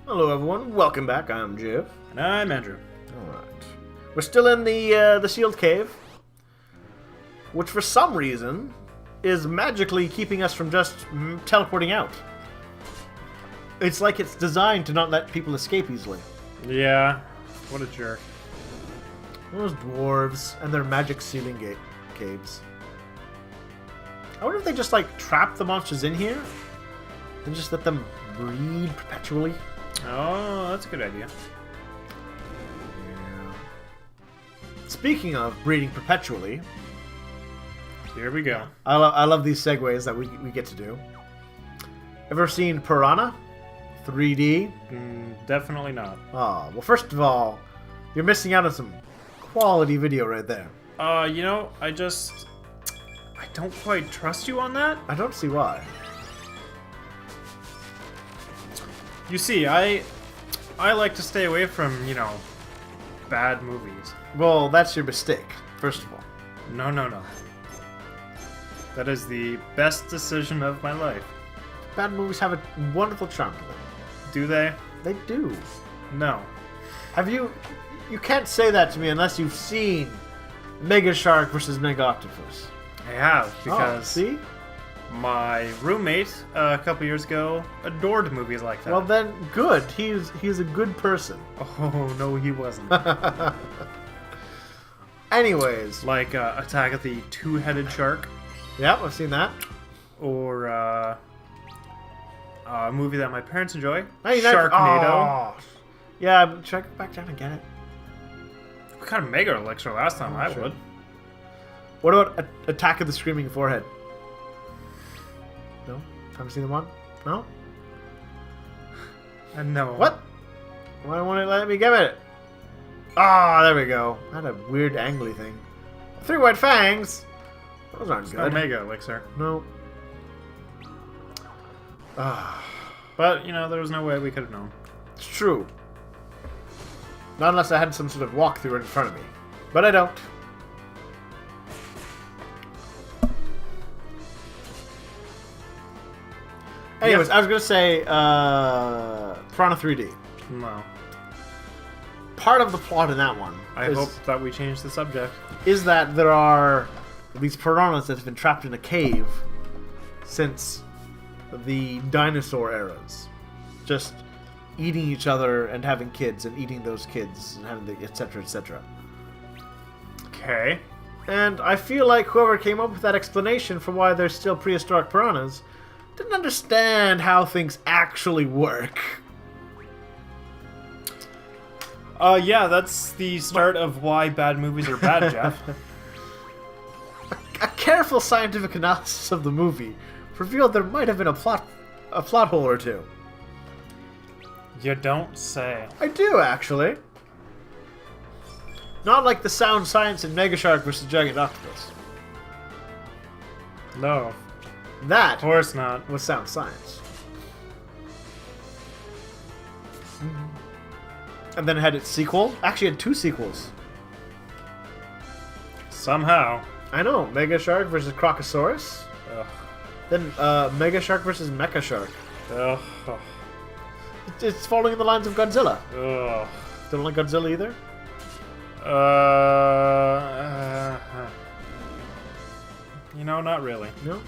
Hello everyone, welcome back. I'm Jeff. And I'm Andrew. Alright. We're still in the sealed cave, which for some reason is magically keeping us from just teleporting out. It's like it's designed to not let people escape easily. Yeah, what a jerk. Those dwarves and their magic sealing caves. I wonder if they just like trap the monsters in here and just let them breed perpetually. Oh, that's a good idea. Yeah. Speaking of breeding perpetually, Here we go. I love these segues that we get to do. Ever seen Piranha 3D? Definitely not. Oh, well, first of all, you're missing out on some quality video right there. I don't quite trust you on that. I don't see why. You see, I like to stay away from, bad movies. Well, that's your mistake, first of all. No. That is the best decision of my life. Bad movies have a wonderful charm to them. Do they? They do. No. Have you... You can't say that to me unless you've seen Mega Shark versus Mega Octopus. I have, because see? my roommate a couple years ago adored movies like that. Well then, good. He's a good person. Oh, no, he wasn't. Anyways. Like Attack of the Two-Headed Shark. Yep, I've seen that. Or a movie that my parents enjoy. Hey, Sharknado. Oh. Yeah, check it back down and get it. We got a Mega Elixir last time, I sure. would. What about Attack of the Screaming Forehead? No? Haven't seen the one? No? No. What? Why won't it let me give it? Ah, there we go. Not a weird angly thing. 3 white fangs. Those aren't It's good. not Mega Elixir. No. Ah, But, there was no way we could have known. it's true. Not unless I had some sort of walkthrough in front of me. But I don't. Anyways, Yes. I was going to say Piranha 3D. No. Part of the plot in that one I hope that we change the subject. is that there are these piranhas that have been trapped in a cave since the dinosaur eras. Just eating each other and having kids and eating those kids and having the etc. etc. Okay. And I feel like whoever came up with that explanation for why there's still prehistoric piranhas didn't understand how things actually work. Yeah, that's the start of why bad movies are bad, Jeff. A careful scientific analysis of the movie revealed there might have been a plot hole or two. You don't say. I do, actually. Not like the sound science in Mega Shark versus Giant Octopus. No. That Of course not. was sound science. And then it had its sequel. Actually, it had 2 sequels. Somehow. I know. Mega Shark versus Crocosaurus. Ugh. Then Mega Shark versus Mecha Shark. Ugh. It's following in the lines of Godzilla. Ugh. Don't like Godzilla either? Not really. No?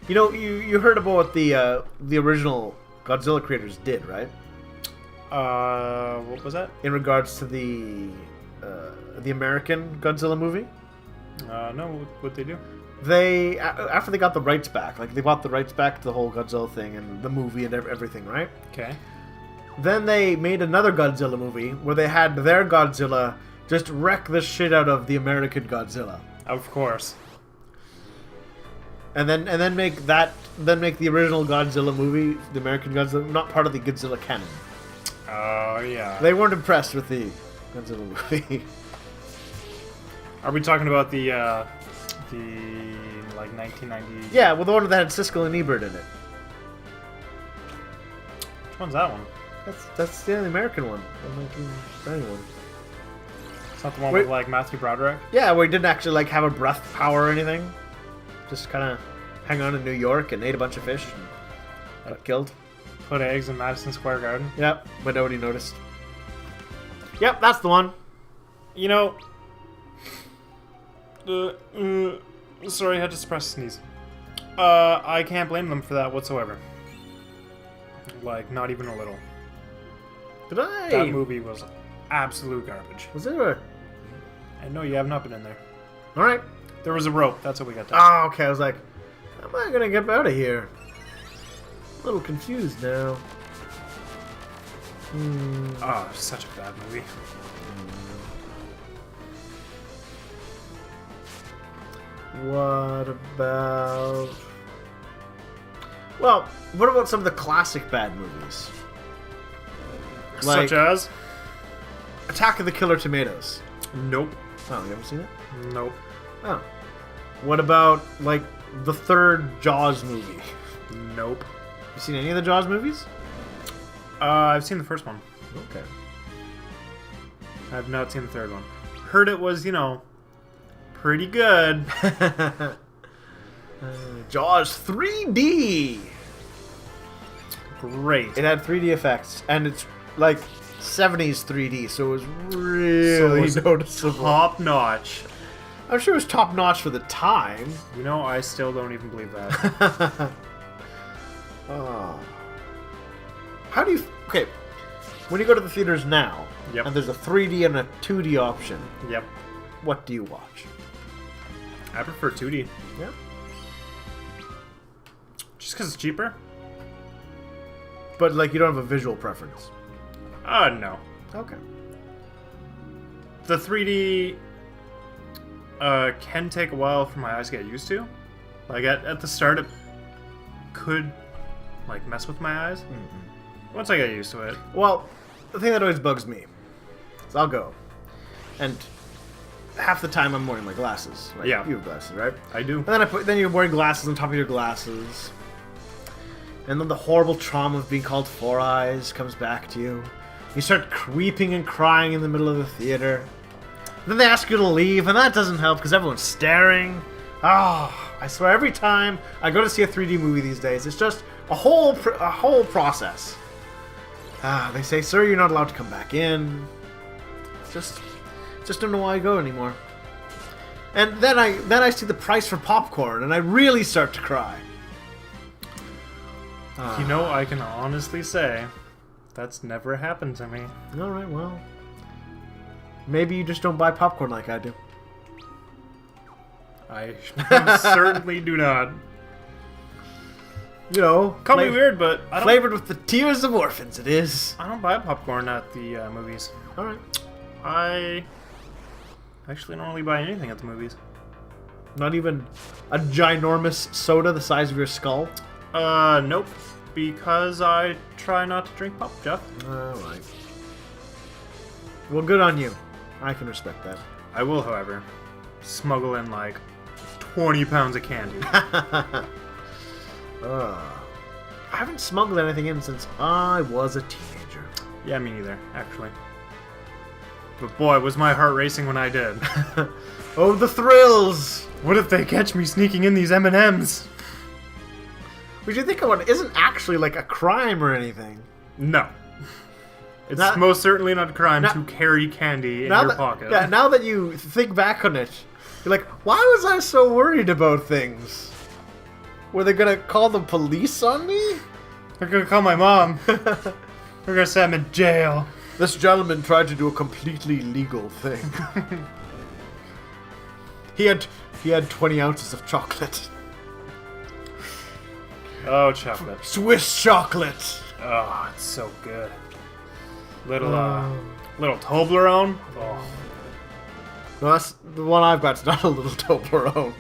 You heard about what the original Godzilla creators did, right? What was that? In regards to the American Godzilla movie? No, what'd they do? They, after they got the rights back, like they bought the rights back to the whole Godzilla thing and the movie and everything, right? Okay. Then they made another Godzilla movie where they had their Godzilla just wreck the shit out of the American Godzilla. Of course. And then make the original Godzilla movie, the American Godzilla, not part of the Godzilla canon. Oh, yeah. They weren't impressed with the Godzilla movie. Are we talking about the 1990... Yeah, well, the one that had Siskel and Ebert in it. Which one's that one? That's the American one. The 1991. It's not the one Wait. with, Matthew Broderick? Yeah, where he didn't actually, have a breath power or anything. Just kind of hang on in New York and ate a bunch of fish and got killed. Put eggs in Madison Square Garden. Yep, but nobody noticed. Yep, that's the one. You know... sorry, I had to suppress a sneeze. I can't blame them for that whatsoever. Like, not even a little. Did I? That movie was absolute garbage. Was there a... I know you have not been in there. Alright. There was a rope, that's what we got to. Oh, okay, I was like, how am I gonna get out of here? I'm a little confused now. Oh, such a bad movie. What about... Well, what about some of the classic bad movies? Such as? Attack of the Killer Tomatoes. Nope. Oh, you haven't seen it? Nope. Oh. What about, like, the third Jaws movie? Nope. You seen any of the Jaws movies? I've seen the first one. Okay. I've not seen the third one. Heard it was, you know, pretty good. Jaws 3D! Great. It had 3D effects, and it's, like, 70s 3D, so it was really noticeable. Top notch. I'm sure it was top notch for the time. You know, I still don't even believe that. Oh. How do you... Okay, when you go to the theaters now, Yep. and there's a 3D and a 2D option, Yep. what do you watch? I prefer 2D. Yeah. Just because it's cheaper? But, like, you don't have a visual preference. No. Okay. The 3D can take a while for my eyes to get used to. Like, at the start, it could, like, mess with my eyes. Once I get used to it. Well, the thing that always bugs me is I'll go, and half the time I'm wearing my glasses. Right? Yeah. You have glasses, right? I do. And then you're wearing glasses on top of your glasses. And then the horrible trauma of being called Four Eyes comes back to you. You start weeping and crying in the middle of the theater. Then they ask you to leave, and that doesn't help because everyone's staring. I swear, every time I go to see a 3D movie these days, it's just a whole process. They say, "Sir, you're not allowed to come back in." Just don't know why I go anymore. And then I see the price for popcorn, and I really start to cry. You know, I can honestly say that's never happened to me. All right, well, maybe you just don't buy popcorn like I do. I certainly do not. You know, Call me weird, but I don't, flavored with the tears of orphans, it is. I don't buy popcorn at the movies. All right. I actually don't really buy anything at the movies. Not even a ginormous soda the size of your skull? Nope. Because I try not to drink pop, Jeff. Alright. Well, good on you. I can respect that. I will, however, smuggle in like 20 pounds of candy. I haven't smuggled anything in since I was a teenager. Yeah, me neither, actually. But boy, was my heart racing when I did. Oh, the thrills! What if they catch me sneaking in these M&Ms? Which you think about it isn't actually like a crime or anything. No. It's Now- most certainly not a crime now- to carry candy in your pocket. Yeah, now that you think back on it, you're like, why was I so worried about things? Were they gonna call the police on me? They're gonna call my mom. They're gonna send him in jail. This gentleman tried to do a completely legal thing. He had 20 ounces of chocolate. Oh, chocolate. Swiss chocolate. Oh, it's so good. Little Toblerone. Oh. No, that's the one I've got. It's not a little Toblerone.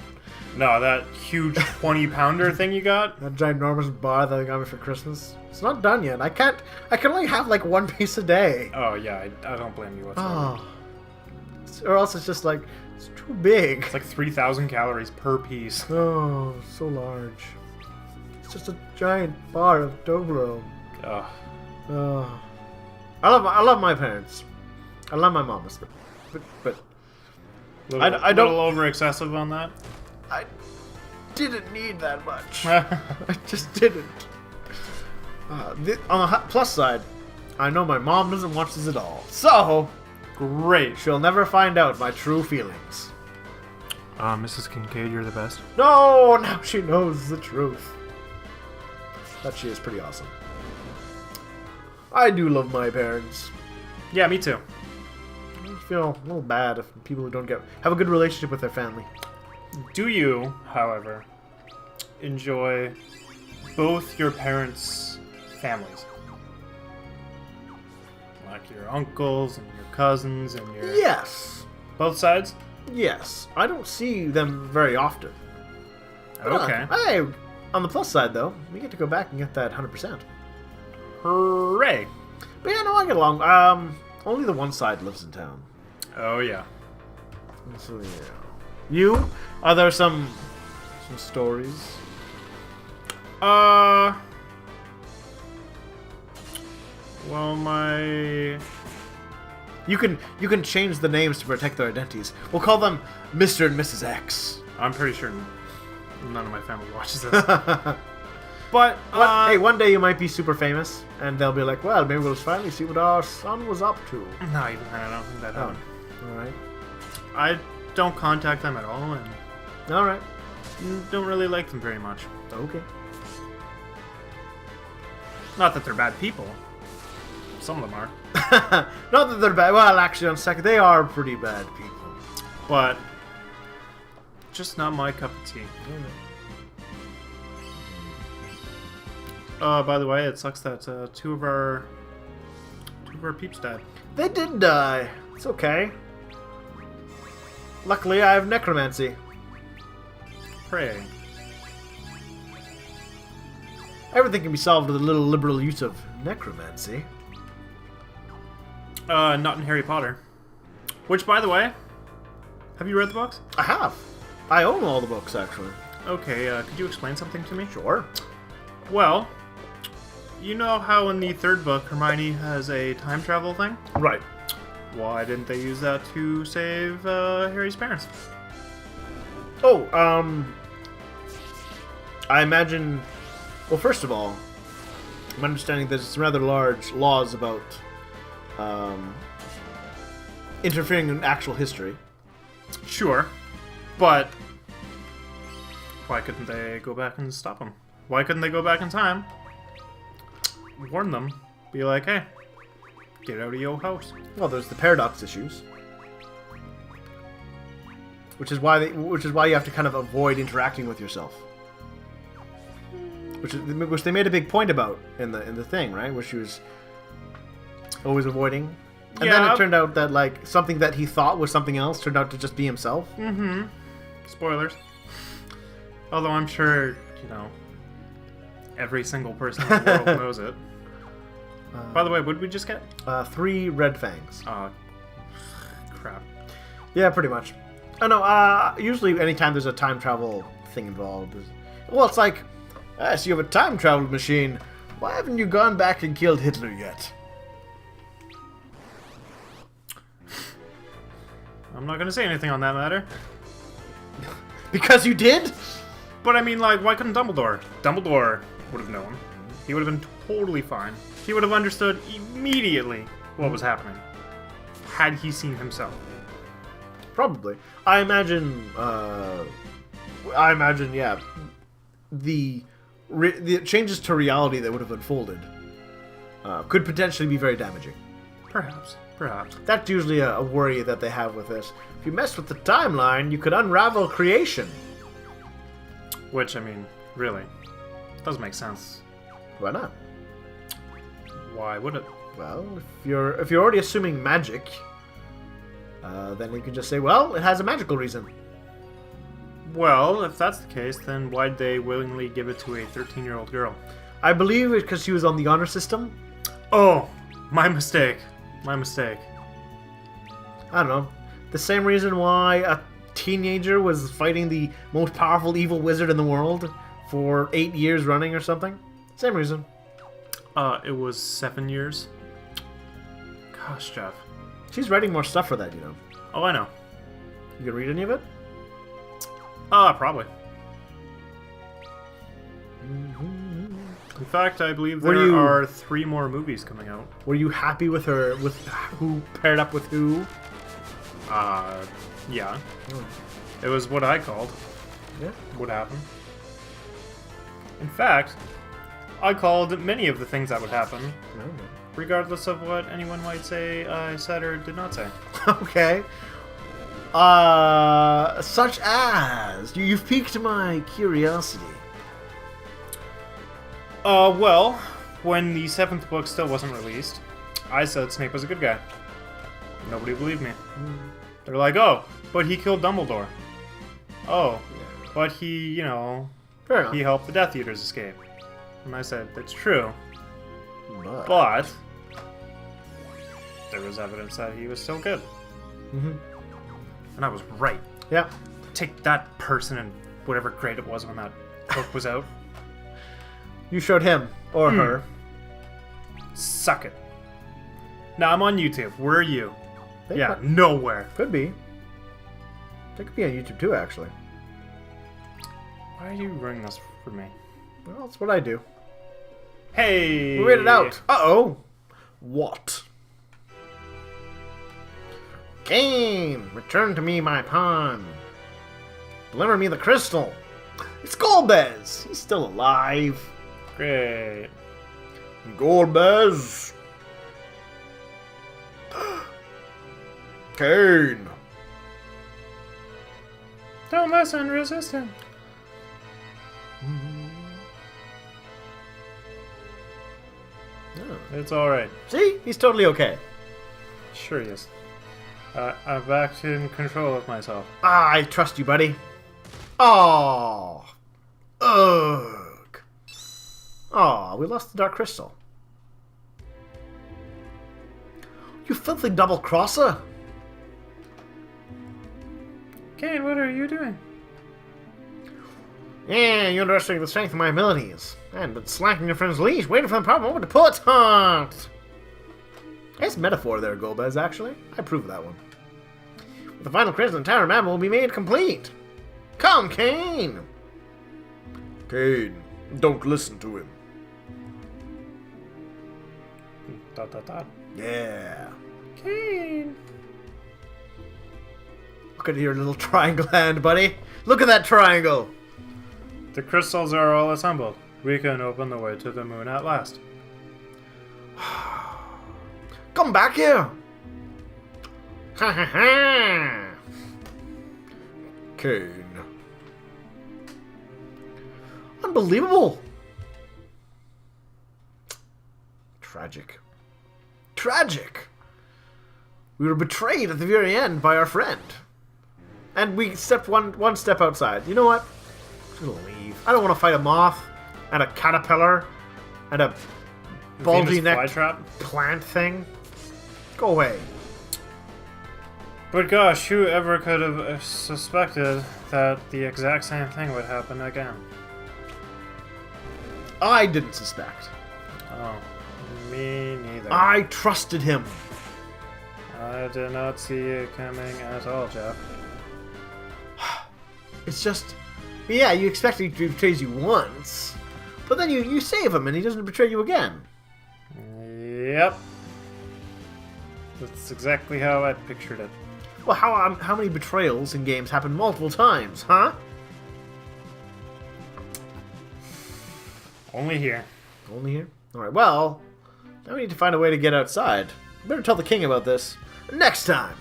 No, that huge 20-pounder thing you got? That ginormous bar that they got me for Christmas. It's not done yet. I can only have like one piece a day. Oh, yeah, I don't blame you whatsoever. Oh. Or else it's just like, it's too big. It's like 3,000 calories per piece. Oh, so large. It's just a giant bar of Toblerone. Ugh. Oh. I love my parents. I love my mom, but I don't little over excessive on that. I didn't need that much. I just didn't. On the plus side, I know my mom doesn't watch this at all. So, Great. she'll never find out my true feelings. Mrs. Kincaid, you're the best. No, now she knows the truth. But she is pretty awesome. I do love my parents. Yeah, me too. I feel a little bad if people who don't have a good relationship with their family. Do you, however, enjoy both your parents' families? Like your uncles and your cousins and your... Yes. Both sides? Yes. I don't see them very often. Okay. Hey, on the plus side, though, we get to go back and get that 100%. Hooray! But yeah, no, I get along. Only the one side lives in town. Oh, yeah. So, yeah. You? Are there some stories? Well, my... You can change the names to protect their identities. We'll call them Mr. and Mrs. X. I'm pretty sure none of my family watches this. But, hey, one day you might be super famous, and they'll be like, well, maybe we'll finally see what our son was up to. No, even then, I don't think that happened. Alright. I don't contact them at all, and Alright. don't really like them very much. Okay. Not that they're bad people. Some of them are. Not that they're bad. Well, actually, on second, they are pretty bad people. But just not my cup of tea. By the way, it sucks that two of our peeps died. They did die. It's okay. Luckily, I have necromancy. Pray. Everything can be solved with a little liberal use of necromancy. Not in Harry Potter. Which, by the way, have you read the books? I have. I own all the books, actually. Okay, could you explain something to me? Sure. Well, you know how in the third book Hermione has a time travel thing? Right. Why didn't they use that to save Harry's parents? Oh, I imagine... Well, first of all, I'm understanding there's some rather large laws about interfering in actual history. Sure, but why couldn't they go back and stop him? Why couldn't they go back in time, warn them, be like, hey, get out of your house? Well, there's the paradox issues, which is why you have to kind of avoid interacting with yourself, which they made a big point about in the thing, right? Which she was always avoiding. And then it turned out that, like, something that he thought was something else turned out to just be himself. Mm-hmm. Spoilers. Although I'm sure, every single person in the world knows it. By the way, what did we just get? 3 red fangs. Crap. Yeah, pretty much. Oh, no, usually anytime there's a time travel thing involved... Well, it's like, so you have a time travel machine. Why haven't you gone back and killed Hitler yet? I'm not gonna say anything on that matter. Because you did? But I mean, like, why couldn't Dumbledore? Dumbledore would have known. He would have been totally fine. He would have understood immediately what was happening. Had he seen himself. Probably. I imagine, yeah. The changes to reality that would have unfolded could potentially be very damaging. Perhaps. That's usually a worry that they have with this. If you mess with the timeline, you could unravel creation. Which, I mean, really, does make sense. Why not? Why would it? Well, if you're already assuming magic, then you can just say, well, it has a magical reason. Well, if that's the case, then why'd they willingly give it to a 13-year-old girl? I believe it's because she was on the honor system. Oh, my mistake. My mistake. I don't know. The same reason why a teenager was fighting the most powerful evil wizard in the world for 8 years running or something. Same reason. It was 7 years. Gosh, Jeff. She's writing more stuff for that, you know. Oh, I know. You can read any of it? Probably. In fact, I believe Were there you- are 3 more movies coming out. Were you happy with her? With who paired up with who? Yeah. Oh. It was what I called Yeah. would happen. In fact, I called many of the things that would happen, regardless of what anyone might say I said or did not say. Okay. Such as you've piqued my curiosity. Well, when the 7th book still wasn't released, I said Snape was a good guy. Nobody believed me. They're like, oh, but he killed Dumbledore. Oh, but he, you know, Fair enough. he helped the Death Eaters escape. And I said, that's true, But. but there was evidence that he was still good. Mhm. And I was right. Yeah. Take that person and whatever grade it was when that book was out. You showed him or her. Suck it. Now I'm on YouTube. Where are you? They Yeah, could- nowhere. Could be. They could be on YouTube too, actually. Why are you running this for me? Well, that's what I do. Hey! We made it out. Uh-oh. What? Cain, return to me my pawn. Deliver me the crystal. It's Golbez. He's still alive. Great. Golbez. Cain. Don't listen, resist him. Oh. It's alright. See? He's totally okay. Sure he is. I'm back in control of myself. Ah, I trust you, buddy. Oh. Ugh. Oh, we lost the Dark Crystal. You filthy double-crosser. Cain, what are you doing? Yeah, you're underestimating the strength of my abilities. And but slacking your friend's leash, waiting for the proper moment to pull it hot. Nice metaphor there, Golbez, actually. I approve of that one. With the final crystal, the entire map will be made complete. Come, Cain! Cain, don't listen to him. Dot dot dot. Yeah. Cain! Look at your little triangle hand, buddy. Look at that triangle. The crystals are all assembled. We can open the way to the moon at last. Come back here. Ha ha ha. Cain. Unbelievable. Tragic. Tragic. We were betrayed at the very end by our friend. And we stepped one step outside. You know what? I'm just gonna leave. I don't want to fight a moth and a caterpillar and a bulgy Venus necked flytrap. plant thing. Go away. But gosh, who ever could have suspected that the exact same thing would happen again? I didn't suspect. Oh, me neither. I trusted him. I did not see it coming at all, Jeff. It's just, yeah, you expect him to betray you once, but then you save him and he doesn't betray you again. Yep. That's exactly how I pictured it. Well, how many betrayals in games happen multiple times, huh? Only here. Only here? Alright, well, now we need to find a way to get outside. Better tell the king about this next time.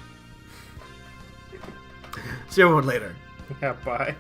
See everyone later. Yeah, bye.